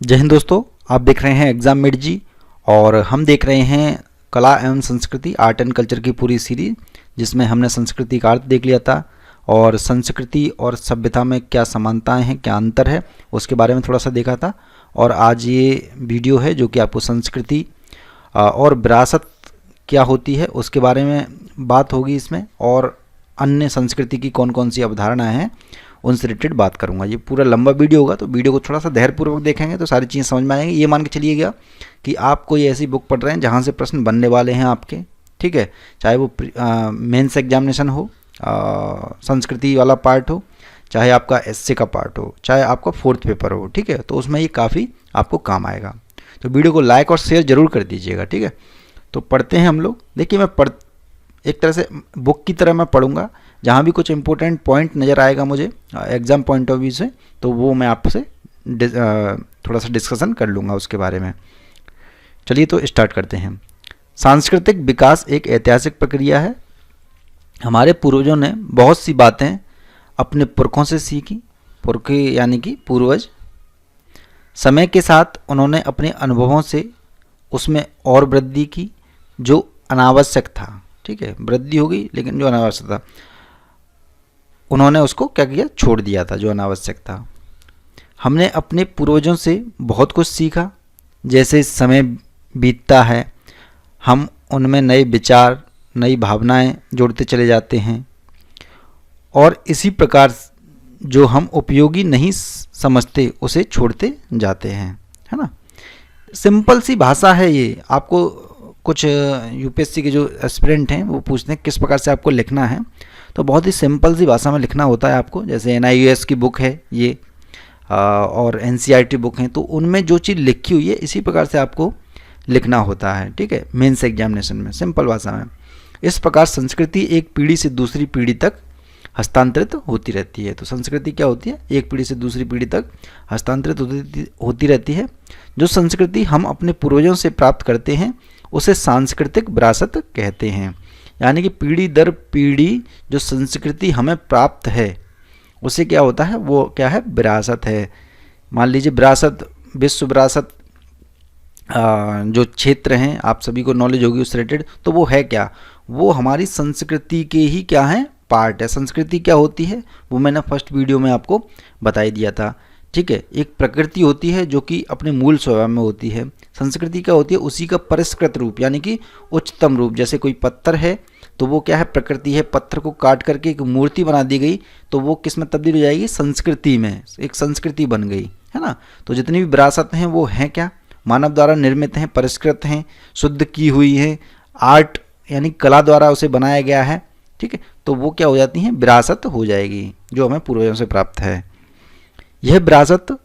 जय हिंद दोस्तों, आप देख रहे हैं एग्जाम मेट जी। और हम देख रहे हैं कला एवं संस्कृति आर्ट एंड कल्चर की पूरी सीरीज, जिसमें हमने संस्कृति का अर्थ देख लिया था और संस्कृति और सभ्यता में क्या समानताएं हैं, क्या अंतर है, उसके बारे में थोड़ा सा देखा था। और आज ये वीडियो है जो कि आपको संस्कृति और विरासत क्या होती है उसके बारे में बात होगी इसमें, और अन्य संस्कृति की कौन कौन सी अवधारणाएं हैं उनसे रिलेटेड बात करूंगा। ये पूरा लंबा वीडियो होगा, तो वीडियो को थोड़ा सा धैर्यपूर्वक देखेंगे तो सारी चीज़ें समझ में आएंगी। ये मान के चलिएगा कि आप कोई ऐसी बुक पढ़ रहे हैं जहाँ से प्रश्न बनने वाले हैं आपके, ठीक है। चाहे वो मेंस एग्जामिनेशन हो, संस्कृति वाला पार्ट हो, चाहे आपका एसए का पार्ट हो, चाहे आपका फोर्थ पेपर हो, ठीक है। तो उसमें ये काफ़ी आपको काम आएगा। तो वीडियो को लाइक और शेयर जरूर कर दीजिएगा, ठीक है। तो पढ़ते हैं हम लोग। देखिए, मैं एक तरह से बुक की तरह मैं पढ़ूंगा। जहाँ भी कुछ इंपॉर्टेंट पॉइंट नज़र आएगा मुझे एग्ज़ाम पॉइंट ऑफ व्यू से, तो वो मैं आपसे थोड़ा सा डिस्कशन कर लूँगा उसके बारे में। चलिए तो स्टार्ट करते हैं। सांस्कृतिक विकास एक ऐतिहासिक प्रक्रिया है। हमारे पूर्वजों ने बहुत सी बातें अपने पुरखों से सीखी। पुरखे यानी कि पूर्वज। समय के साथ उन्होंने अपने अनुभवों से उसमें और वृद्धि की जो अनावश्यक था, ठीक है। वृद्धि हो गई लेकिन जो अनावश्यक था उन्होंने उसको क्या किया, छोड़ दिया था जो अनावश्यक था। हमने अपने पूर्वजों से बहुत कुछ सीखा। जैसे समय बीतता है हम उनमें नए विचार, नई भावनाएं जोड़ते चले जाते हैं, और इसी प्रकार जो हम उपयोगी नहीं समझते उसे छोड़ते जाते हैं, है ना। सिंपल सी भाषा है ये। आपको कुछ यूपीएससी के जो एस्पिरेंट हैं वो पूछते हैं किस प्रकार से आपको लिखना है, तो बहुत ही सिंपल सी भाषा में लिखना होता है आपको। जैसे एनआईयूएस की बुक है ये और एनसीईआरटी बुक हैं, तो उनमें जो चीज़ लिखी हुई है इसी प्रकार से आपको लिखना होता है, ठीक है। मेंस एग्जामिनेशन में सिंपल भाषा में। इस प्रकार संस्कृति एक पीढ़ी से दूसरी पीढ़ी तक हस्तांतरित होती रहती है। तो संस्कृति क्या होती है, एक पीढ़ी से दूसरी पीढ़ी तक हस्तांतरित होती रहती है। जो संस्कृति हम अपने पूर्वजों से प्राप्त करते हैं उसे सांस्कृतिक विरासत कहते हैं। यानी कि पीढ़ी दर पीढ़ी जो संस्कृति हमें प्राप्त है उसे क्या होता है, वो क्या है, विरासत है। मान लीजिए विरासत, विश्व विरासत जो क्षेत्र हैं आप सभी को नॉलेज होगी उस रिलेटेड, तो वो है क्या, वो हमारी संस्कृति के ही क्या है, पार्ट है। संस्कृति क्या होती है वो मैंने फर्स्ट वीडियो में आपको बता ही दिया था, ठीक है। एक प्रकृति होती है जो कि अपने मूल स्वभाव में होती है। संस्कृति क्या होती है, उसी का परिष्कृत रूप यानी कि उच्चतम रूप। जैसे कोई पत्थर है तो वो क्या है, प्रकृति है। पत्थर को काट करके एक मूर्ति बना दी गई तो वो किस में तब्दील हो जाएगी, संस्कृति में, एक संस्कृति बन गई, है ना। तो जितनी भी विरासत हैं वो हैं क्या, मानव द्वारा निर्मित हैं, परिष्कृत हैं, शुद्ध की हुई हैं, आर्ट यानी कला द्वारा उसे बनाया गया है, ठीक है। तो वो क्या हो जाती हैं, विरासत हो जाएगी जो हमें पूर्वजों से प्राप्त है। यह विरासत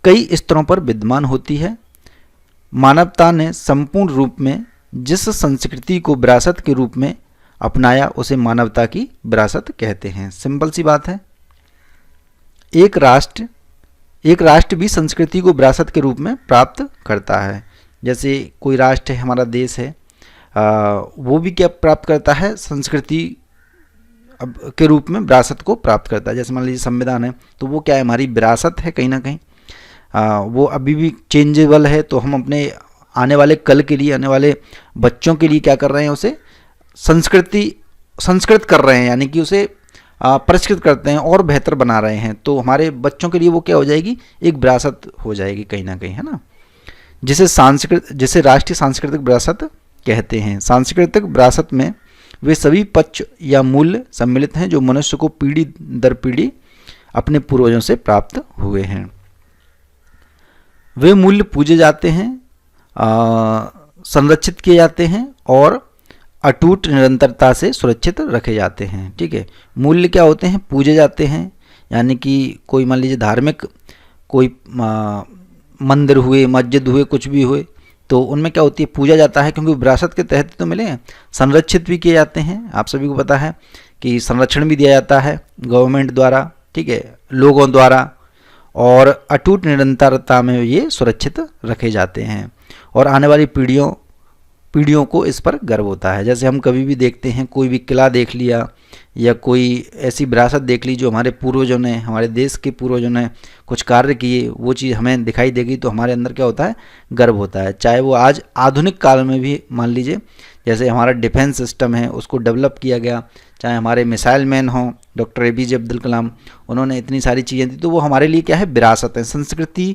कई स्तरों पर विद्यमान होती है। मानवता ने संपूर्ण रूप में जिस संस्कृति को विरासत के रूप में अपनाया उसे मानवता की विरासत कहते हैं। सिंपल सी बात है। एक राष्ट्र भी संस्कृति को विरासत के रूप में प्राप्त करता है। जैसे कोई राष्ट्र है, हमारा देश है, वो भी क्या प्राप्त करता है, संस्कृति के रूप में विरासत को प्राप्त करता है। जैसे मान लीजिए संविधान है तो वो क्या है, हमारी विरासत है कहीं ना कहीं। वो अभी भी चेंजेबल है, तो हम अपने आने वाले कल के लिए, आने वाले बच्चों के लिए क्या कर रहे हैं, उसे संस्कृत कर रहे हैं, यानी कि उसे परिष्कृत करते हैं और बेहतर बना रहे हैं। तो हमारे बच्चों के लिए वो क्या हो जाएगी, एक विरासत हो जाएगी कहीं ना कहीं, है ना। जिसे राष्ट्रीय सांस्कृतिक विरासत कहते हैं। सांस्कृतिक विरासत में वे सभी पक्ष या मूल्य सम्मिलित हैं जो मनुष्य को पीढ़ी दर पीढ़ी अपने पूर्वजों से प्राप्त हुए हैं। वे मूल्य पूजे जाते हैं, संरक्षित किए जाते हैं और अटूट निरंतरता से सुरक्षित रखे जाते हैं, ठीक है। मूल्य क्या होते हैं, पूजे जाते हैं, यानी कि कोई मान लीजिए धार्मिक कोई मंदिर हुए, मस्जिद हुए, कुछ भी हुए, तो उनमें क्या होती है, पूजा जाता है, क्योंकि विरासत के तहत तो मिले हैं। संरक्षित भी किए जाते हैं, आप सभी को पता है कि संरक्षण भी दिया जाता है गवर्नमेंट द्वारा, ठीक है, लोगों द्वारा, और अटूट निरंतरता में ये सुरक्षित रखे जाते हैं और आने वाली पीढ़ियों पीढ़ियों को इस पर गर्व होता है। जैसे हम कभी भी देखते हैं, कोई भी किला देख लिया या कोई ऐसी विरासत देख ली जो हमारे पूर्वजों ने, हमारे देश के पूर्वजों ने कुछ कार्य किए, वो चीज़ हमें दिखाई देगी तो हमारे अंदर क्या होता है, गर्व होता है। चाहे वो आज आधुनिक काल में भी मान लीजिए, जैसे हमारा डिफेंस सिस्टम है उसको डेवलप किया गया, चाहे हमारे मिसाइल मैन हों डॉक्टर APJ अब्दुल कलाम, उन्होंने इतनी सारी चीज़ें दी, तो वो हमारे लिए क्या है, विरासत है, संस्कृति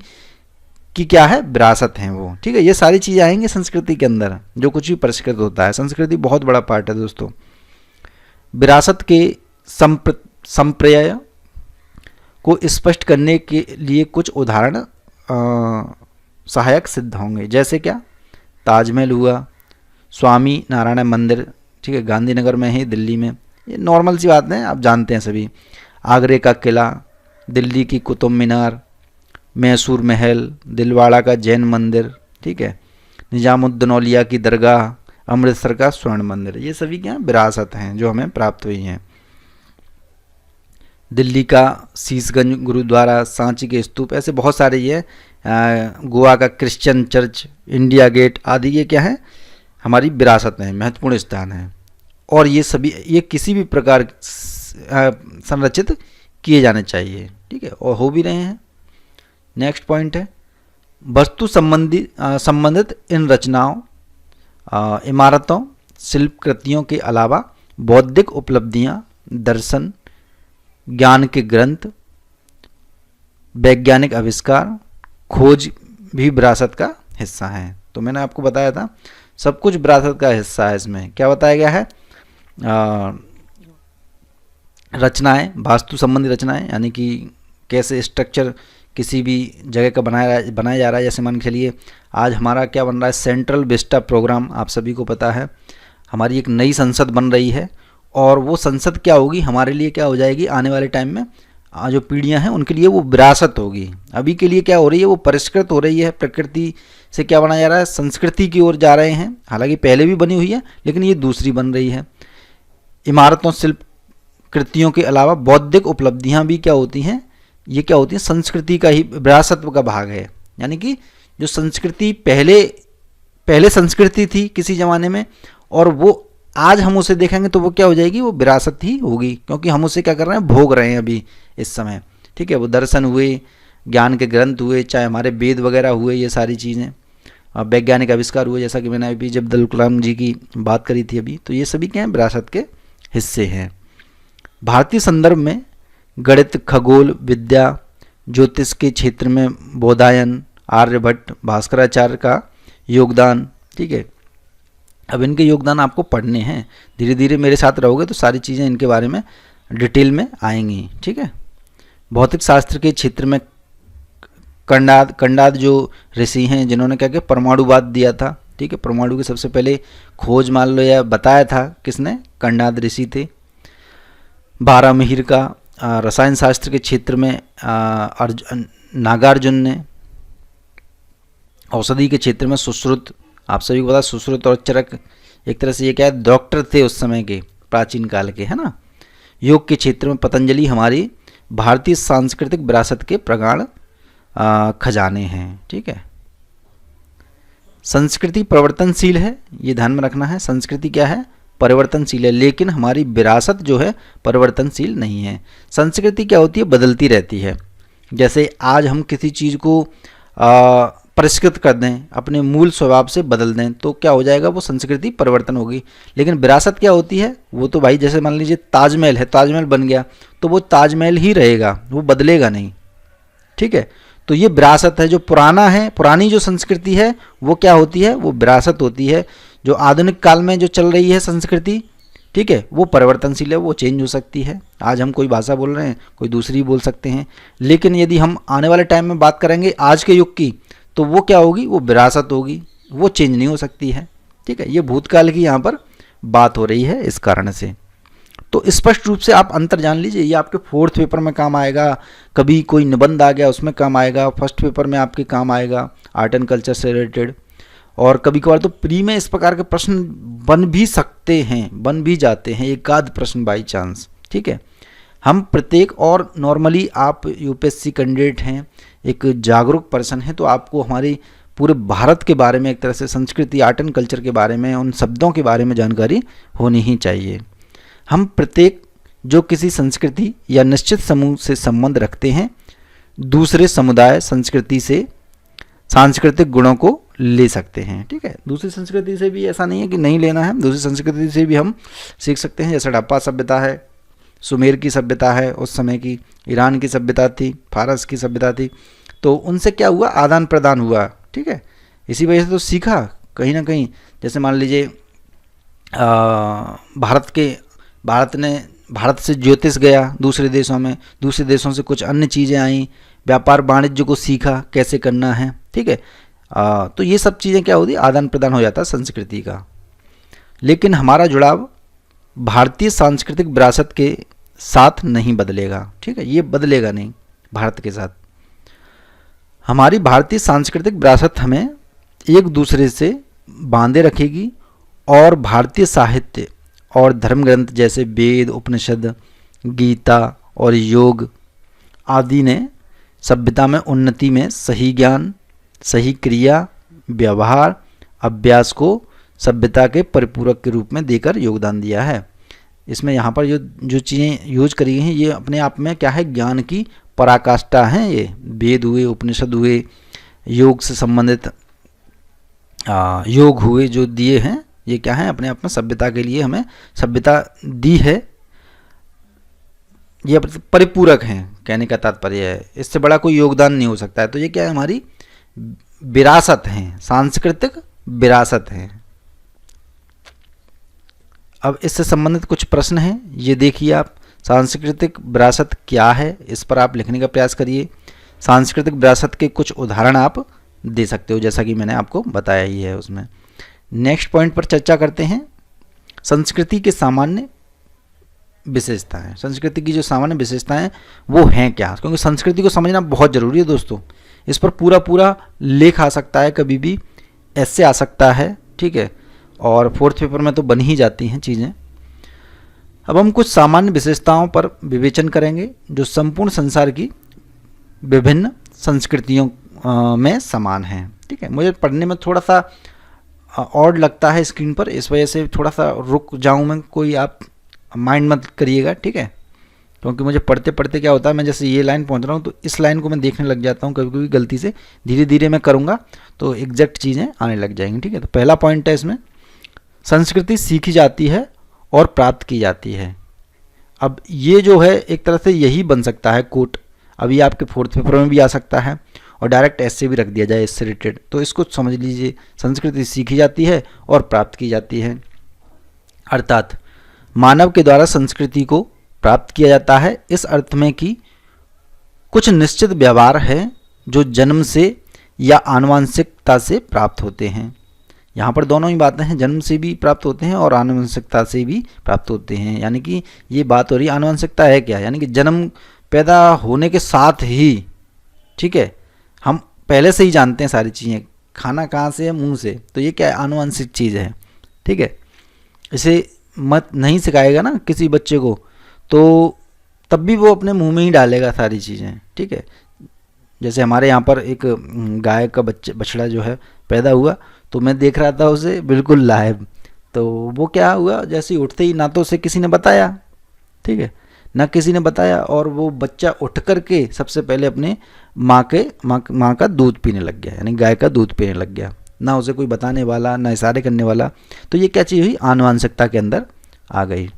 की क्या है, विरासत हैं वो। ठीक है, ये सारी चीज़ें आएंगी संस्कृति के अंदर, जो कुछ भी परिष्कृत होता है। संस्कृति बहुत बड़ा पार्ट है दोस्तों। विरासत के संप्रय को स्पष्ट करने के लिए कुछ उदाहरण सहायक सिद्ध होंगे। जैसे क्या, ताजमहल हुआ, स्वामी नारायण मंदिर, ठीक है, गांधीनगर में है, दिल्ली में, ये नॉर्मल सी बात है, आप जानते हैं सभी। आगरे का किला, दिल्ली की कुतुब मीनार, मैसूर महल, दिलवाड़ा का जैन मंदिर, ठीक है, निजामुद्दीन औलिया की दरगाह, अमृतसर का स्वर्ण मंदिर, ये सभी क्या विरासत हैं जो हमें प्राप्त हुई हैं। दिल्ली का शीशगंज गुरुद्वारा, सांची के स्तूप, ऐसे बहुत सारे ये, गोवा का क्रिश्चियन चर्च, इंडिया गेट आदि, ये क्या है, हमारी विरासत हैं, महत्वपूर्ण स्थान हैं। और ये सभी, ये किसी भी प्रकार संरक्षित किए जाने चाहिए, ठीक है, और हो भी रहे हैं। नेक्स्ट पॉइंट है, वस्तु संबंधित इन रचनाओं, इमारतों, शिल्प कृतियों के अलावा बौद्धिक उपलब्धियां, दर्शन, ज्ञान के ग्रंथ, वैज्ञानिक आविष्कार, खोज भी विरासत का हिस्सा है। तो मैंने आपको बताया था सब कुछ विरासत का हिस्सा है। इसमें क्या बताया गया है, रचनाएं, वास्तु संबंधी रचनाएं, यानी कि कैसे स्ट्रक्चर किसी भी जगह का बनाया जा रहा है। जैसे मान के चलिए आज हमारा क्या बन रहा है, सेंट्रल विस्टा प्रोग्राम, आप सभी को पता है, हमारी एक नई संसद बन रही है, और वो संसद क्या होगी, हमारे लिए क्या हो जाएगी, आने वाले टाइम में जो पीढ़ियां हैं उनके लिए वो विरासत होगी। अभी के लिए क्या हो रही है, वो परिष्कृत हो रही है, प्रकृति से क्या बना जा रहा है, संस्कृति की ओर जा रहे हैं। हालांकि पहले भी बनी हुई है, लेकिन ये दूसरी बन रही है। इमारतों, शिल्प कृतियों के अलावा बौद्धिक उपलब्धियां भी क्या होती हैं, ये क्या होती है, संस्कृति का ही, विरासत का भाग है। यानी कि जो संस्कृति पहले संस्कृति थी किसी ज़माने में, और वो आज हम उसे देखेंगे तो वो क्या हो जाएगी, वो विरासत ही होगी, क्योंकि हम उसे क्या कर रहे हैं, भोग रहे हैं अभी इस समय। ठीक है, वो दर्शन हुए, ज्ञान के ग्रंथ हुए, चाहे हमारे वेद वगैरह हुए, ये सारी चीज़ें, वैज्ञानिक आविष्कार हुए, जैसा कि मैंने APJ अब्दुल कलाम जी की बात करी थी अभी, तो ये सभी क्या हैं, विरासत के हिस्से हैं। भारतीय संदर्भ में गणित, खगोल विद्या, ज्योतिष के क्षेत्र में बोधायन, आर्यभट्ट, भास्कराचार्य का योगदान, ठीक है। अब इनके योगदान आपको पढ़ने हैं, धीरे धीरे मेरे साथ रहोगे तो सारी चीज़ें इनके बारे में डिटेल में आएंगी, ठीक है। भौतिक शास्त्र के क्षेत्र में कंडाद जो ऋषि हैं, जिन्होंने क्या किया, परमाणुवाद दिया था, ठीक है, परमाणु की सबसे पहले खोज मान लो या बताया था किसने, कंडाद ऋषि थे। बारामिहिर का रसायन शास्त्र के क्षेत्र में नागार्जुन ने। औषधि के क्षेत्र में सुश्रुत, आप सभी को पता, सुश्रुत और चरक एक तरह से ये क्या है, डॉक्टर थे उस समय के, प्राचीन काल के, है ना। योग के क्षेत्र में पतंजलि हमारी भारतीय सांस्कृतिक विरासत के प्रगाढ़ खजाने हैं, ठीक है। संस्कृति परिवर्तनशील है, ये ध्यान में रखना है, संस्कृति क्या है, परिवर्तनशील है, लेकिन हमारी विरासत जो है परिवर्तनशील नहीं है। संस्कृति क्या होती है, बदलती रहती है। जैसे आज हम किसी चीज़ को परिष्कृत कर दें, अपने मूल स्वभाव से बदल दें, तो क्या हो जाएगा, वो संस्कृति परिवर्तन होगी। लेकिन विरासत क्या होती है, वो तो भाई जैसे मान लीजिए ताजमहल है, ताजमहल बन गया तो वो ताजमहल ही रहेगा, वो बदलेगा नहीं, ठीक है। तो ये विरासत है, जो पुराना है, पुरानी जो संस्कृति है वो क्या होती है, वो विरासत होती है। जो आधुनिक काल में जो चल रही है संस्कृति, ठीक है, वो परिवर्तनशील है, वो चेंज हो सकती है। आज हम कोई भाषा बोल रहे हैं, कोई दूसरी बोल सकते हैं, लेकिन यदि हम आने वाले टाइम में बात करेंगे आज के युग की, तो वो क्या होगी, वो विरासत होगी, वो चेंज नहीं हो सकती है, ठीक है। ये भूतकाल की यहाँ पर बात हो रही है इस कारण से। तो स्पष्ट रूप से आप अंतर जान लीजिए, ये आपके 4th पेपर में काम आएगा, कभी कोई निबंध आ गया उसमें काम आएगा, 1st पेपर में आपके काम आएगा आर्ट एंड कल्चर से रिलेटेड, और कभी कभार तो प्री में इस प्रकार के प्रश्न बन भी सकते हैं, बन भी जाते हैं, एक आध प्रश्न बाई चांस, ठीक है। हम प्रत्येक, और नॉर्मली आप UPSC कैंडिडेट हैं, एक जागरूक पर्सन है, तो आपको हमारी पूरे भारत के बारे में, एक तरह से संस्कृति आर्ट एंड कल्चर के बारे में, उन शब्दों के बारे में जानकारी होनी ही चाहिए। हम प्रत्येक जो किसी संस्कृति या निश्चित समूह से संबंध रखते हैं, दूसरे समुदाय संस्कृति से सांस्कृतिक गुणों को ले सकते हैं। ठीक है, दूसरी संस्कृति से भी ऐसा नहीं है कि नहीं लेना है, दूसरी संस्कृति से भी हम सीख सकते हैं। जैसे हड़प्पा सभ्यता है, सुमेर की सभ्यता है उस समय की, ईरान की सभ्यता थी, फारस की सभ्यता थी, तो उनसे क्या हुआ, आदान प्रदान हुआ। ठीक है, इसी वजह से तो सीखा कहीं ना कहीं। जैसे मान लीजिए भारत से ज्योतिष गया दूसरे देशों में, दूसरे देशों से कुछ अन्य चीज़ें आई, व्यापार वाणिज्य को सीखा कैसे करना है। ठीक है, तो ये सब चीज़ें क्या होती, आदान प्रदान हो जाता संस्कृति का। लेकिन हमारा जुड़ाव भारतीय सांस्कृतिक विरासत के साथ नहीं बदलेगा। ठीक है, ये बदलेगा नहीं भारत के साथ। हमारी भारतीय सांस्कृतिक विरासत हमें एक दूसरे से बांधे रखेगी और भारतीय साहित्य और धर्म ग्रंथ जैसे वेद, उपनिषद, गीता और योग आदि ने सभ्यता में उन्नति में सही ज्ञान, सही क्रिया, व्यवहार, अभ्यास को सभ्यता के परिपूरक के रूप में देकर योगदान दिया है। इसमें यहाँ पर जो चीज़ें यूज करी गई हैं ये अपने आप में क्या है, ज्ञान की पराकाष्ठा हैं। ये वेद हुए, उपनिषद हुए, योग से संबंधित योग हुए जो दिए हैं, ये क्या है, अपने आप में सभ्यता के लिए हमें सभ्यता दी है, ये परिपूरक हैं, कहने का तात्पर्य है। इससे बड़ा कोई योगदान नहीं हो सकता है। तो ये क्या है, हमारी विरासत है, सांस्कृतिक विरासत है। अब इससे संबंधित कुछ प्रश्न हैं, ये देखिए आप। सांस्कृतिक विरासत क्या है, इस पर आप लिखने का प्रयास करिए। सांस्कृतिक विरासत के कुछ उदाहरण आप दे सकते हो, जैसा कि मैंने आपको बताया ही है उसमें। नेक्स्ट पॉइंट पर चर्चा करते हैं, संस्कृति के सामान्य विशेषताएं। संस्कृति की जो सामान्य विशेषताएं वो हैं क्या, क्योंकि संस्कृति को समझना बहुत ज़रूरी है दोस्तों। इस पर पूरा लेख आ सकता है, कभी भी ऐसे आ सकता है। ठीक है, और फोर्थ पेपर में तो बन ही जाती हैं चीज़ें। अब हम कुछ सामान्य विशेषताओं पर विवेचन करेंगे जो संपूर्ण संसार की विभिन्न संस्कृतियों में समान हैं। ठीक है, मुझे पढ़ने में थोड़ा सा ऑड लगता है स्क्रीन पर, इस वजह से थोड़ा सा रुक जाऊं मैं, कोई आप माइंड मत करिएगा। ठीक है, क्योंकि मुझे पढ़ते पढ़ते क्या होता है, मैं जैसे ये लाइन पहुंच रहा हूँ तो इस लाइन को मैं देखने लग जाता हूँ कभी कभी गलती से। धीरे धीरे मैं करूँगा तो एग्जैक्ट चीज़ें आने लग जाएंगी। ठीक है, तो पहला पॉइंट है इसमें, संस्कृति सीखी जाती है और प्राप्त की जाती है। अब ये जो है एक तरह से यही बन सकता है कोट, अभी आपके फोर्थ पेपर में भी आ सकता है और डायरेक्ट ऐसे भी रख दिया जाए इससे रिलेटेड, तो इसको समझ लीजिए। संस्कृति सीखी जाती है और प्राप्त की जाती है, अर्थात मानव के द्वारा संस्कृति को प्राप्त किया जाता है, इस अर्थ में कि कुछ निश्चित व्यवहार है जो जन्म से या आनुवंशिकता से प्राप्त होते हैं। यहाँ पर दोनों ही बातें हैं, जन्म से भी प्राप्त होते हैं और आनुवंशिकता से भी प्राप्त होते हैं। यानी कि ये बात हो रही है, आनुवंशिकता है क्या, यानी कि जन्म पैदा होने के साथ ही, ठीक है, हम पहले से ही जानते हैं सारी चीज़ें, खाना कहाँ से है, मुंह से, तो ये क्या है, आनुवंशिक चीज़ है। ठीक है, इसे मत नहीं सिखाएगा ना किसी बच्चे को तो तब भी वो अपने मुंह में ही डालेगा सारी चीज़ें। ठीक है, जैसे हमारे यहाँ पर एक गाय का बछड़ा जो है पैदा हुआ, तो मैं देख रहा था उसे बिल्कुल लाइव, तो वो क्या हुआ, जैसे ही उठते ही ना तो उसे किसी ने बताया, ठीक है, ना किसी ने बताया, और वो बच्चा उठ कर के सबसे पहले अपने माँ का दूध पीने लग गया, यानी गाय का दूध पीने लग गया, ना उसे कोई बताने वाला, ना इशारे करने वाला। तो ये क्या चीज़ हुई, आनुवंशिकता के अंदर आ गई।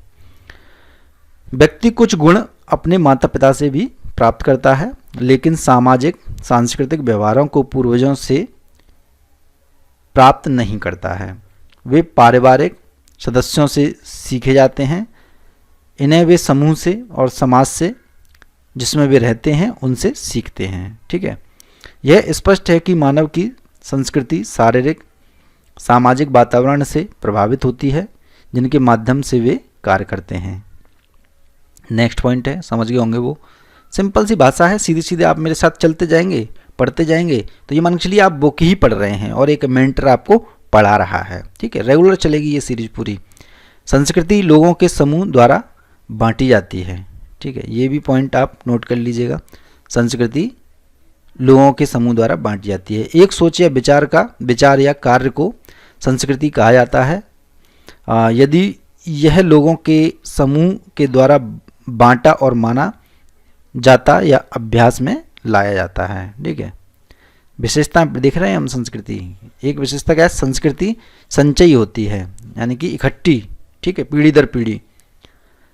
व्यक्ति कुछ गुण अपने माता पिता से भी प्राप्त करता है, लेकिन सामाजिक सांस्कृतिक व्यवहारों को पूर्वजों से प्राप्त नहीं करता है। वे पारिवारिक सदस्यों से सीखे जाते हैं, इन्हें वे समूह से और समाज से जिसमें वे रहते हैं उनसे सीखते हैं। ठीक है, यह स्पष्ट है कि मानव की संस्कृति शारीरिक सामाजिक वातावरण से प्रभावित होती है जिनके माध्यम से वे कार्य करते हैं। नेक्स्ट पॉइंट है, समझ गए होंगे, वो सिंपल सी भाषा है, सीधे सीधे आप मेरे साथ चलते जाएंगे, पढ़ते जाएंगे, तो ये मान के चलिए आप बुक ही पढ़ रहे हैं और एक मेंटर आपको पढ़ा रहा है। ठीक है, रेगुलर चलेगी ये सीरीज पूरी। संस्कृति लोगों के समूह द्वारा बांटी जाती है। ठीक है, ये भी पॉइंट आप नोट कर लीजिएगा। संस्कृति लोगों के समूह द्वारा बांटी जाती है। एक सोच या विचार या कार्य को संस्कृति कहा जाता है यदि यह लोगों के समूह के द्वारा बांटा और माना जाता या अभ्यास में लाया जाता है। ठीक है, विशेषता देख रहे हैं हम संस्कृति। एक विशेषता क्या है, संस्कृति संचयी होती है, यानी कि इकट्ठी। ठीक है, पीढ़ी दर पीढ़ी।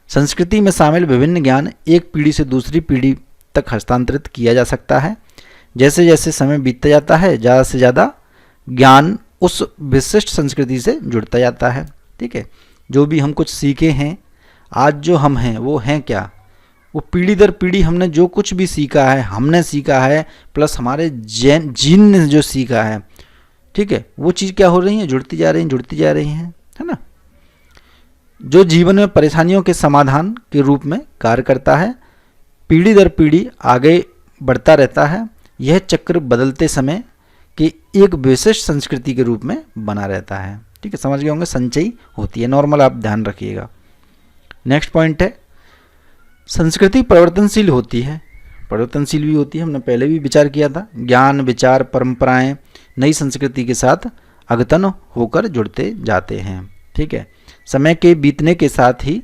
संस्कृति में शामिल विभिन्न ज्ञान एक पीढ़ी से दूसरी पीढ़ी तक हस्तांतरित किया जा सकता है। जैसे जैसे समय बीतता जाता है, ज़्यादा से ज़्यादा ज्ञान उस विशिष्ट संस्कृति से जुड़ता जाता है। ठीक है, जो भी हम कुछ सीखे हैं, आज जो हम हैं वो हैं क्या, वो पीढ़ी दर पीढ़ी हमने जो कुछ भी सीखा है, हमने सीखा है, प्लस हमारे जीन ने जो सीखा है, ठीक है, वो चीज़ क्या हो रही है, जुड़ती जा रही हैं, है ना, जो जीवन में परेशानियों के समाधान के रूप में कार्य करता है, पीढ़ी दर पीढ़ी आगे बढ़ता रहता है। यह चक्र बदलते समय के एक विशिष्ट संस्कृति के रूप में बना रहता है। ठीक है, समझ गए होंगे, संचयी होती है, नॉर्मल आप ध्यान रखिएगा। नेक्स्ट पॉइंट है, संस्कृति परिवर्तनशील होती है। परिवर्तनशील भी होती है, हमने पहले भी विचार किया था। ज्ञान, विचार, परंपराएं नई संस्कृति के साथ अद्यतन होकर जुड़ते जाते हैं। ठीक है, समय के बीतने के साथ ही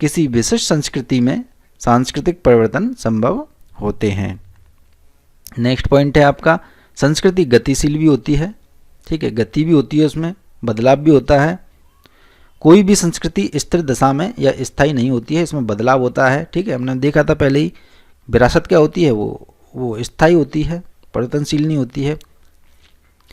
किसी विशिष्ट संस्कृति में सांस्कृतिक परिवर्तन संभव होते हैं। नेक्स्ट पॉइंट है आपका, संस्कृति गतिशील भी होती है। ठीक है, गति भी होती है, उसमें बदलाव भी होता है। कोई भी संस्कृति स्थिर दशा में या स्थायी नहीं होती है, इसमें बदलाव होता है। ठीक है, हमने देखा था पहले ही, विरासत क्या होती है, वो स्थायी होती है, परिवर्तनशील नहीं होती है।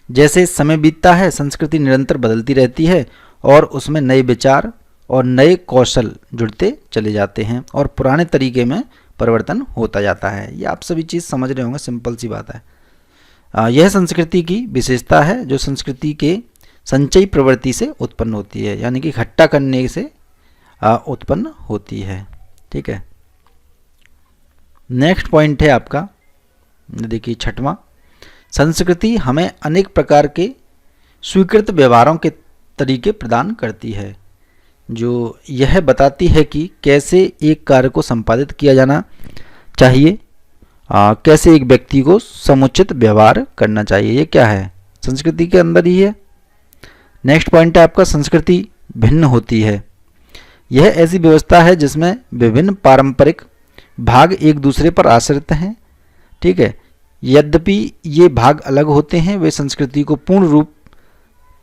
जैसे समय बीतता है, संस्कृति निरंतर बदलती रहती है और उसमें नए विचार और नए कौशल जुड़ते चले जाते हैं और पुराने तरीके में परिवर्तन होता जाता है। ये आप सभी चीज़ समझ रहे होंगे, सिंपल सी बात है। यह संस्कृति की विशेषता है जो संस्कृति के संचयी प्रवृत्ति से उत्पन्न होती है, यानी कि इकट्ठा करने से उत्पन्न होती है। ठीक है, नेक्स्ट पॉइंट है आपका, देखिए छठवां, संस्कृति हमें अनेक प्रकार के स्वीकृत व्यवहारों के तरीके प्रदान करती है, जो यह बताती है कि कैसे एक कार्य को संपादित किया जाना चाहिए, कैसे एक व्यक्ति को समुचित व्यवहार करना चाहिए। ये क्या है, संस्कृति के अंदर ही है। नेक्स्ट पॉइंट है आपका, संस्कृति भिन्न होती है। यह ऐसी व्यवस्था है जिसमें विभिन्न पारंपरिक भाग एक दूसरे पर आश्रित हैं। ठीक है, यद्यपि ये भाग अलग होते हैं, वे संस्कृति को पूर्ण रूप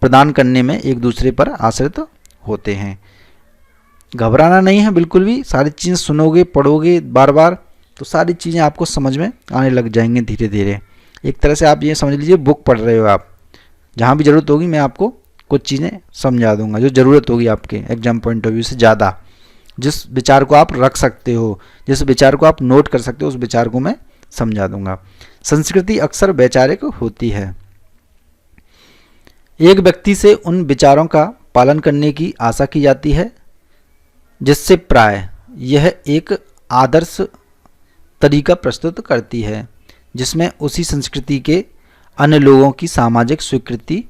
प्रदान करने में एक दूसरे पर आश्रित होते हैं। घबराना नहीं है बिल्कुल भी, सारी चीज़ें सुनोगे, पढ़ोगे बार बार, तो सारी चीज़ें आपको समझ में आने लग जाएंगे धीरे धीरे। एक तरह से आप ये समझ लीजिए, बुक पढ़ रहे हो आप, जहाँ भी ज़रूरत होगी मैं आपको कुछ चीज़ें समझा दूंगा, जो ज़रूरत होगी आपके एग्जाम पॉइंट ऑफ व्यू से ज़्यादा, जिस विचार को आप रख सकते हो, जिस विचार को आप नोट कर सकते हो, उस विचार को मैं समझा दूंगा। संस्कृति अक्सर वैचारिक होती है। एक व्यक्ति से उन विचारों का पालन करने की आशा की जाती है जिससे प्राय यह एक आदर्श तरीका प्रस्तुत करती है जिसमें उसी संस्कृति के अन्य लोगों की सामाजिक स्वीकृति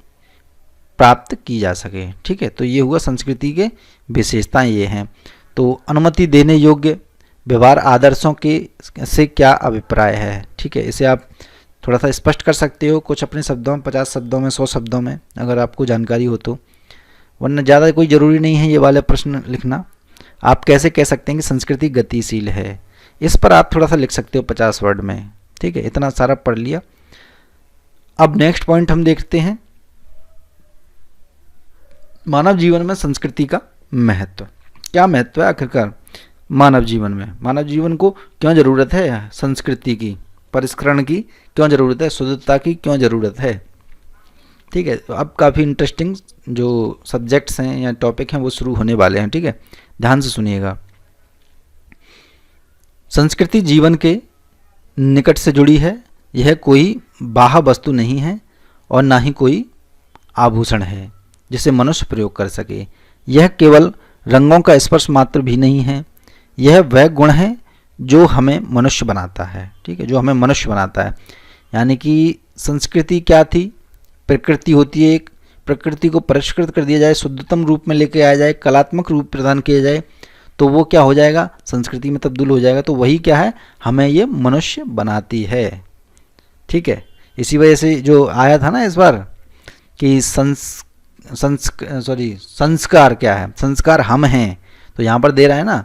प्राप्त की जा सके। ठीक है, तो ये हुआ संस्कृति के विशेषताएं ये हैं। तो अनुमति देने योग्य व्यवहार आदर्शों के से क्या अभिप्राय है। ठीक है, इसे आप थोड़ा सा स्पष्ट कर सकते हो कुछ अपने शब्दों में, 50 शब्दों में, 100 शब्दों में, अगर आपको जानकारी हो तो, वरना ज़्यादा कोई ज़रूरी नहीं है ये वाले प्रश्न लिखना। आप कैसे कह सकते हैं कि संस्कृति गतिशील है, इस पर आप थोड़ा सा लिख सकते हो 50 वर्ड में। ठीक है, इतना सारा पढ़ लिया। अब नेक्स्ट पॉइंट हम देखते हैं, मानव जीवन में संस्कृति का महत्व। क्या महत्व है आखिरकार मानव जीवन में, मानव जीवन को क्यों ज़रूरत है संस्कृति की, परिष्करण की क्यों ज़रूरत है, शुद्धता की क्यों ज़रूरत है। ठीक है, तो अब काफ़ी इंटरेस्टिंग जो सब्जेक्ट्स हैं या टॉपिक हैं वो शुरू होने वाले हैं। ठीक है, ध्यान से सुनिएगा। संस्कृति जीवन के निकट से जुड़ी है, यह कोई बाह्य वस्तु नहीं है और ना ही कोई आभूषण है जिसे मनुष्य प्रयोग कर सके। यह केवल रंगों का स्पर्श मात्र भी नहीं है, यह वह गुण है जो हमें मनुष्य बनाता है। ठीक है, जो हमें मनुष्य बनाता है, यानी कि संस्कृति क्या थी, प्रकृति होती है एक, प्रकृति को परिष्कृत कर दिया जाए, शुद्धतम रूप में लेके आया जाए, कलात्मक रूप प्रदान किया जाए, तो वो क्या हो जाएगा, संस्कृति में तब्दील हो जाएगा। तो वही क्या है, हमें ये मनुष्य बनाती है। ठीक है, इसी वजह से जो आया था ना इस बार कि संस्कार क्या है, संस्कार हम हैं, तो यहाँ पर दे रहा है ना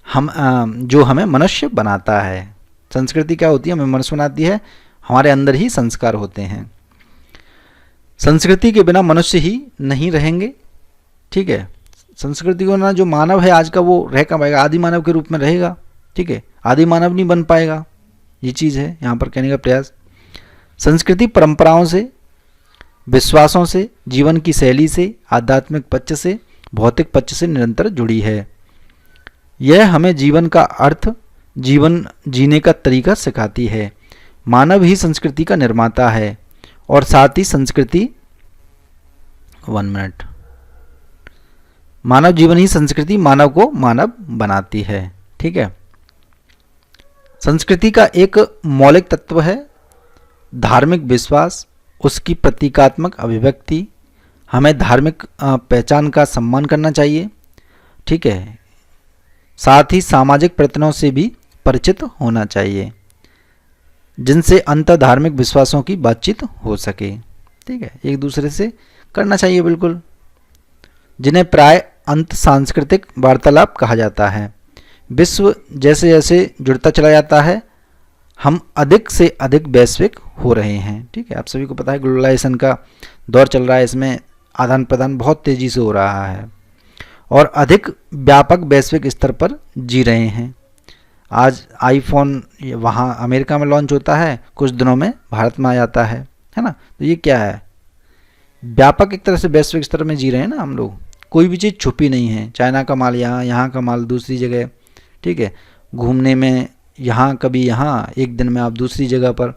हम जो हमें मनुष्य बनाता है। संस्कृति क्या होती है, हमें मनुष्य बनाती है, हमारे अंदर ही संस्कार होते हैं। संस्कृति के बिना मनुष्य ही नहीं रहेंगे। ठीक है, संस्कृति को ना जो मानव है आज का वो रह कहाँ पाएगा, आदि मानव के रूप में रहेगा। ठीक है, आदि मानव नहीं बन पाएगा, ये चीज़ है यहाँ पर कहने का प्रयास। संस्कृति परंपराओं से, विश्वासों से, जीवन की शैली से, आध्यात्मिक पक्ष से, भौतिक पक्ष से निरंतर जुड़ी है। यह हमें जीवन का अर्थ, जीवन जीने का तरीका सिखाती है। मानव ही संस्कृति का निर्माता है और साथ ही संस्कृति मानव जीवन ही संस्कृति मानव को मानव बनाती है। ठीक है, संस्कृति का एक मौलिक तत्व है धार्मिक विश्वास, उसकी प्रतीकात्मक अभिव्यक्ति। हमें धार्मिक पहचान का सम्मान करना चाहिए। ठीक है, साथ ही सामाजिक प्रयत्नों से भी परिचित होना चाहिए जिनसे अंतर धार्मिक विश्वासों की बातचीत हो सके। ठीक है, एक दूसरे से करना चाहिए बिल्कुल, जिन्हें प्राय अंत सांस्कृतिक वार्तालाप कहा जाता है। विश्व जैसे जैसे जुड़ता चला जाता है हम अधिक से अधिक वैश्विक हो रहे हैं। ठीक है, आप सभी को पता है ग्लोबलाइजेशन का दौर चल रहा है, इसमें आदान प्रदान बहुत तेज़ी से हो रहा है और अधिक व्यापक वैश्विक स्तर पर जी रहे हैं। आज आईफोन वहाँ अमेरिका में लॉन्च होता है, कुछ दिनों में भारत में आ जाता है ना। तो ये क्या है, व्यापक एक तरह से वैश्विक स्तर में जी रहे हैं ना हम लोग, कोई भी चीज़ छुपी नहीं है। चाइना का माल यहाँ, यहाँ का माल दूसरी जगह। ठीक है, घूमने में यहाँ कभी यहाँ, एक दिन में आप दूसरी जगह पर।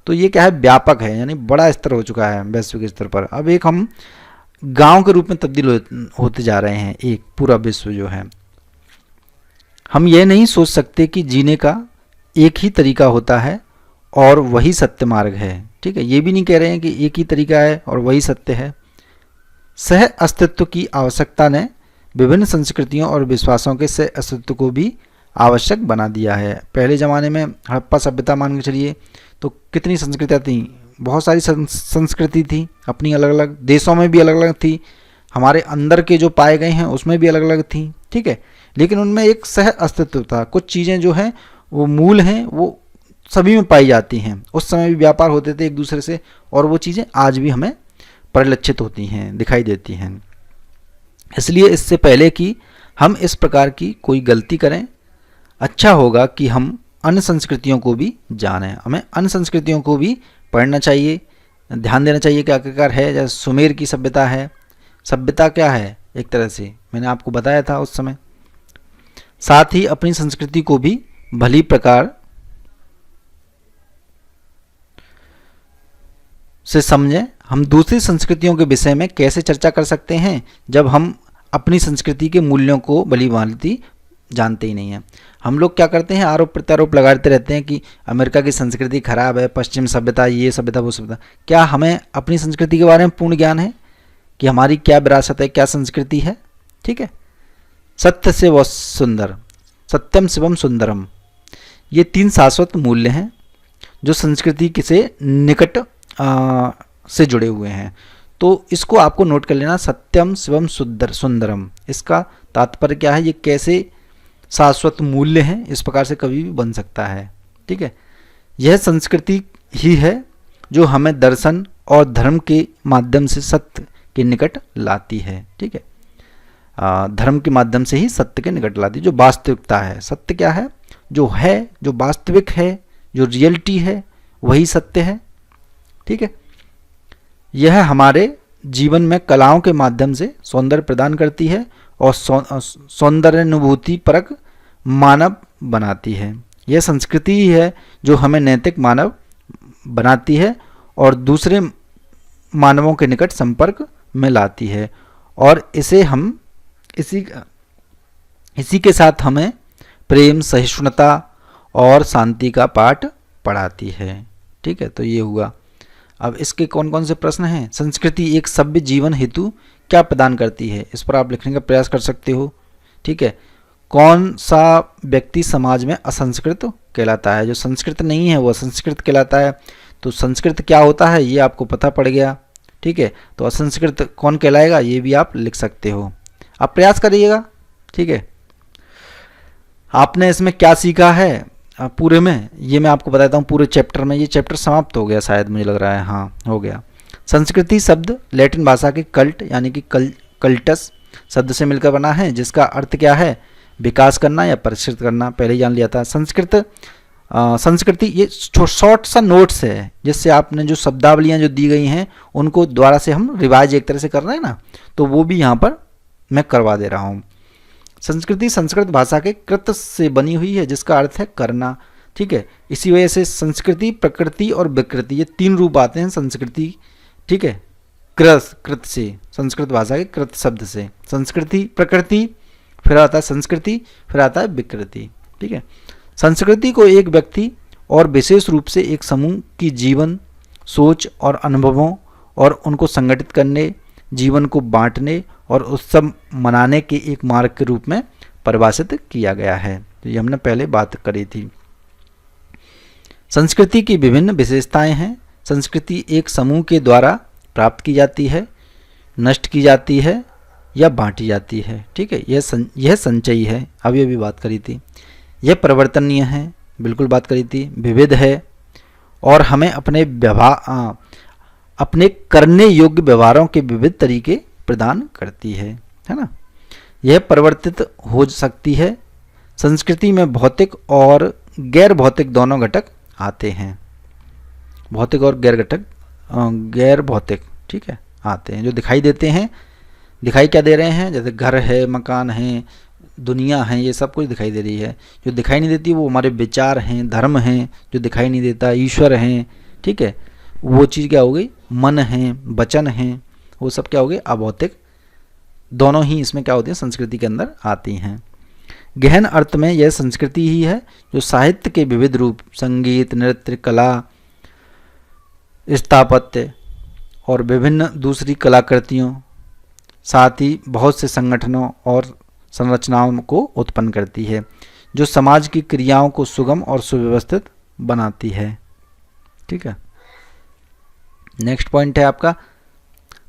तो ये क्या है, व्यापक है, यानी बड़ा स्तर हो चुका है वैश्विक स्तर पर। अब एक हम गांव के रूप में तब्दील होते जा रहे हैं, एक पूरा विश्व जो है। हम ये नहीं सोच सकते कि जीने का एक ही तरीका होता है और वही सत्य मार्ग है। ठीक है, ये भी नहीं कह रहे हैं कि एक ही तरीका है और वही सत्य है। सह अस्तित्व की आवश्यकता ने विभिन्न संस्कृतियों और विश्वासों के सह अस्तित्व को भी आवश्यक बना दिया है। पहले ज़माने में हड़प्पा सभ्यता मान के चलिए तो कितनी संस्कृतियाँ थीं, बहुत सारी संस्कृति थी, अपनी अलग अलग, देशों में भी अलग अलग थी, हमारे अंदर के जो पाए गए हैं उसमें भी अलग अलग थी। ठीक है, लेकिन उनमें एक सह अस्तित्व था। कुछ चीज़ें जो हैं वो मूल हैं, वो सभी में पाई जाती हैं। उस समय भी व्यापार होते थे एक दूसरे से और वो चीज़ें आज भी हमें परिलक्षित होती हैं, दिखाई देती हैं। इसलिए इससे पहले कि हम इस प्रकार की कोई गलती करें, अच्छा होगा कि हम अन्य संस्कृतियों को भी जानें। हमें अन्य संस्कृतियों को भी पढ़ना चाहिए, ध्यान देना चाहिए कि आखिरकार है। जैसे सुमेर की सभ्यता है, सभ्यता क्या है एक तरह से मैंने आपको बताया था उस समय। साथ ही अपनी संस्कृति को भी भली प्रकार से समझें। हम दूसरी संस्कृतियों के विषय में कैसे चर्चा कर सकते हैं जब हम अपनी संस्कृति के मूल्यों को भली भांति जानते ही नहीं हैं। हम लोग क्या करते हैं, आरोप प्रत्यारोप लगाते रहते हैं कि अमेरिका की संस्कृति खराब है, पश्चिम सभ्यता, ये सभ्यता, वो सभ्यता। क्या हमें अपनी संस्कृति के बारे में पूर्ण ज्ञान है कि हमारी क्या विरासत है, क्या संस्कृति है? ठीक है, सत्य से व सुंदर, सत्यम शिवम सुंदरम, ये 3 शाश्वत मूल्य हैं जो संस्कृति से निकट से जुड़े हुए हैं। तो इसको आपको नोट कर लेना, सत्यम शिवम सुंदरम। इसका तात्पर्य क्या है, ये कैसे शाश्वत मूल्य हैं, इस प्रकार से कभी भी बन सकता है। ठीक है, यह संस्कृति ही है जो हमें दर्शन और धर्म के माध्यम से सत्य के निकट लाती है। ठीक है, धर्म के माध्यम से ही सत्य के निकट लाती है, जो वास्तविकता है। सत्य क्या है, जो है, जो वास्तविक है, जो रियलिटी है, वही सत्य है। ठीक है, यह हमारे जीवन में कलाओं के माध्यम से सौंदर्य प्रदान करती है और सौंदर्यानुभूति परक मानव बनाती है। यह संस्कृति ही है जो हमें नैतिक मानव बनाती है और दूसरे मानवों के निकट संपर्क में लाती है और इसे हम इसी के साथ हमें प्रेम, सहिष्णुता और शांति का पाठ पढ़ाती है। ठीक है, तो ये हुआ। अब इसके कौन कौन से प्रश्न हैं? संस्कृति एक सभ्य जीवन हेतु क्या प्रदान करती है, इस पर आप लिखने का प्रयास कर सकते हो। ठीक है, कौन सा व्यक्ति समाज में असंस्कृत कहलाता है, जो संस्कृत नहीं है वो असंस्कृत कहलाता है। तो संस्कृत क्या होता है ये आपको पता पड़ गया, ठीक है। तो असंस्कृत कौन कहलाएगा ये भी आप लिख सकते हो, आप प्रयास करिएगा, ठीक है। आपने इसमें क्या सीखा है पूरे में ये मैं आपको बताता हूँ। पूरे चैप्टर में, ये चैप्टर समाप्त हो गया शायद, मुझे लग रहा है, हाँ हो गया। संस्कृति शब्द लैटिन भाषा के कल्ट यानी कि कल्टस शब्द से मिलकर बना है, जिसका अर्थ क्या है, विकास करना या परिष्कृत करना, पहले ही जान लिया था। संस्कृति ये शॉर्ट सा नोट्स है, जिससे आपने जो शब्दावलियाँ जो दी गई हैं उनको दोबारा से हम रिवाइज एक तरह से कर रहे हैं ना, तो वो भी यहाँ पर मैं करवा दे रहा हूँ। संस्कृति संस्कृत भाषा के कृत से बनी हुई है, जिसका अर्थ है करना, ठीक है। इसी वजह से संस्कृति, प्रकृति और विकृति ये 3 रूप आते हैं संस्कृति, ठीक है। कृत से, संस्कृत भाषा के कृत शब्द से, संस्कृति प्रकृति, फिर आता है संस्कृति, फिर आता है विकृति, ठीक है। संस्कृति को एक व्यक्ति और विशेष रूप से एक समूह की जीवन, सोच और अनुभवों और उनको संगठित करने, जीवन को बांटने और उत्सव मनाने के एक मार्ग के रूप में परिभाषित किया गया है। तो ये हमने पहले बात करी थी। संस्कृति की विभिन्न विशेषताएं हैं। संस्कृति एक समूह के द्वारा प्राप्त की जाती है, नष्ट की जाती है या बांटी जाती है, ठीक है। यह संचयी है, अभी अभी बात करी थी। यह परिवर्तनीय है, बिल्कुल बात करी थी। विविध है और हमें अपने करने योग्य व्यवहारों के विविध तरीके प्रदान करती है ना। यह परिवर्तित हो सकती है। संस्कृति में भौतिक और गैर भौतिक दोनों घटक आते हैं, भौतिक और गैर भौतिक, ठीक है, आते हैं। जो दिखाई देते हैं, दिखाई क्या दे रहे हैं, जैसे घर है, मकान है, दुनिया है, ये सब कुछ दिखाई दे रही है। जो दिखाई नहीं देती वो हमारे विचार हैं, धर्म हैं, जो दिखाई नहीं देता, ईश्वर हैं, ठीक है, वो चीज़ क्या हो गई, मन है, वचन हैं, वो सब क्या हो गए, अभौतिक। दोनों ही इसमें क्या होती है, संस्कृति के अंदर आती हैं। गहन अर्थ में यह संस्कृति ही है जो साहित्य के विविध रूप, संगीत, नृत्य, कला, स्थापत्य और विभिन्न दूसरी कलाकृतियों, साथ ही बहुत से संगठनों और संरचनाओं को उत्पन्न करती है, जो समाज की क्रियाओं को सुगम और सुव्यवस्थित बनाती है, ठीक है। नेक्स्ट पॉइंट है आपका,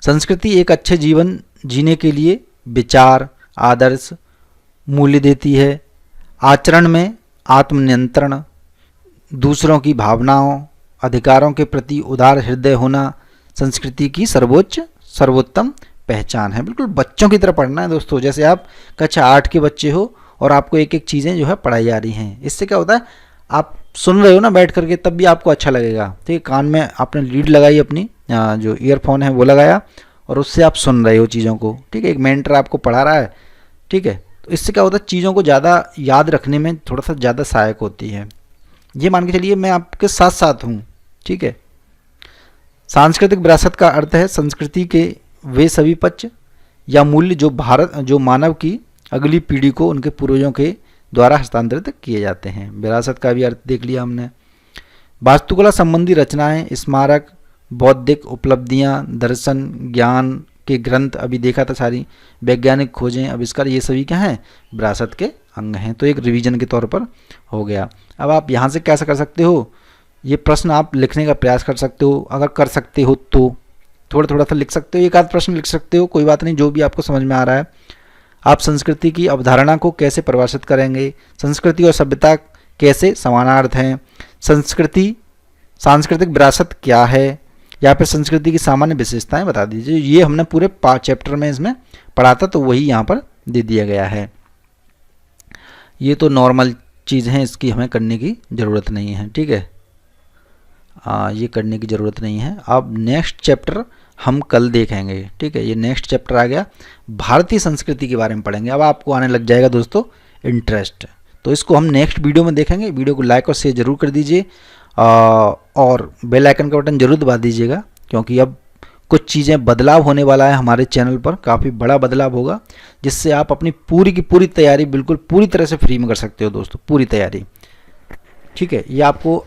संस्कृति एक अच्छे जीवन जीने के लिए विचार, आदर्श, मूल्य देती है। आचरण में आत्मनियंत्रण, दूसरों की भावनाओं, अधिकारों के प्रति उदार हृदय होना संस्कृति की सर्वोत्तम पहचान है। बिल्कुल बच्चों की तरह पढ़ना है दोस्तों, जैसे आप कक्षा 8 के बच्चे हो और आपको एक एक चीज़ें जो है पढ़ाई जा रही हैं। इससे क्या होता है, आप सुन रहे हो ना बैठ करके, तब भी आपको अच्छा लगेगा, ठीक है। कान में आपने लीड लगाई, अपनी जो ईयरफोन है वो लगाया और उससे आप सुन रहे हो चीज़ों को, ठीक है। एक मेंटर आपको पढ़ा रहा है, ठीक है। तो इससे क्या होता है, चीज़ों को ज़्यादा याद रखने में थोड़ा सा ज़्यादा सहायक होती है। ये मान के चलिए मैं आपके साथ साथ हूँ, ठीक है। सांस्कृतिक विरासत का अर्थ है संस्कृति के वे सभी पक्ष या मूल्य जो मानव की अगली पीढ़ी को उनके पूर्वजों के द्वारा हस्तांतरित किए जाते हैं। विरासत का भी अर्थ देख लिया हमने। वास्तुकला संबंधी रचनाएं, स्मारक, बौद्धिक उपलब्धियां, दर्शन, ज्ञान के ग्रंथ अभी देखा था, सारी वैज्ञानिक खोजें, आविष्कार, ये सभी क्या हैं, विरासत के अंग हैं। तो एक रिवीजन के तौर पर हो गया। अब आप यहाँ से कैसे कर सकते हो, ये प्रश्न आप लिखने का प्रयास कर सकते हो, अगर कर सकते हो तो थोड़ा थोड़ा सा लिख सकते हो, एक आध प्रश्न लिख सकते हो, कोई बात नहीं, जो भी आपको समझ में आ रहा है। आप संस्कृति की अवधारणा को कैसे परिभाषित करेंगे, संस्कृति और सभ्यता कैसे समानार्थ हैं, सांस्कृतिक विरासत क्या है, या फिर संस्कृति की सामान्य विशेषताएं बता दीजिए। ये हमने पूरे 5 चैप्टर में इसमें पढ़ा था, तो वही यहाँ पर दे दिया गया है। ये तो नॉर्मल चीज़ हैं, इसकी हमें करने की ज़रूरत नहीं है, ठीक है। ये करने की ज़रूरत नहीं है। अब नेक्स्ट चैप्टर हम कल देखेंगे, ठीक है। ये नेक्स्ट चैप्टर आ गया, भारतीय संस्कृति के बारे में पढ़ेंगे। अब आपको आने लग जाएगा दोस्तों इंटरेस्ट, तो इसको हम नेक्स्ट वीडियो में देखेंगे। वीडियो को लाइक और शेयर जरूर कर दीजिए और बेल आइकन का बटन जरूर दबा दीजिएगा, क्योंकि अब कुछ चीज़ें बदलाव होने वाला है हमारे चैनल पर, काफ़ी बड़ा बदलाव होगा, जिससे आप अपनी पूरी की पूरी तैयारी बिल्कुल पूरी तरह से फ्री में कर सकते हो दोस्तों, पूरी तैयारी, ठीक है। ये आपको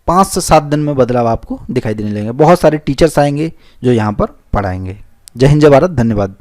5 से 7 दिन में बदलाव आपको दिखाई देने लगेंगे। बहुत सारे टीचर्स आएंगे जो यहाँ पर पढ़ाएंगे। जय हिंद, जय भारत, धन्यवाद।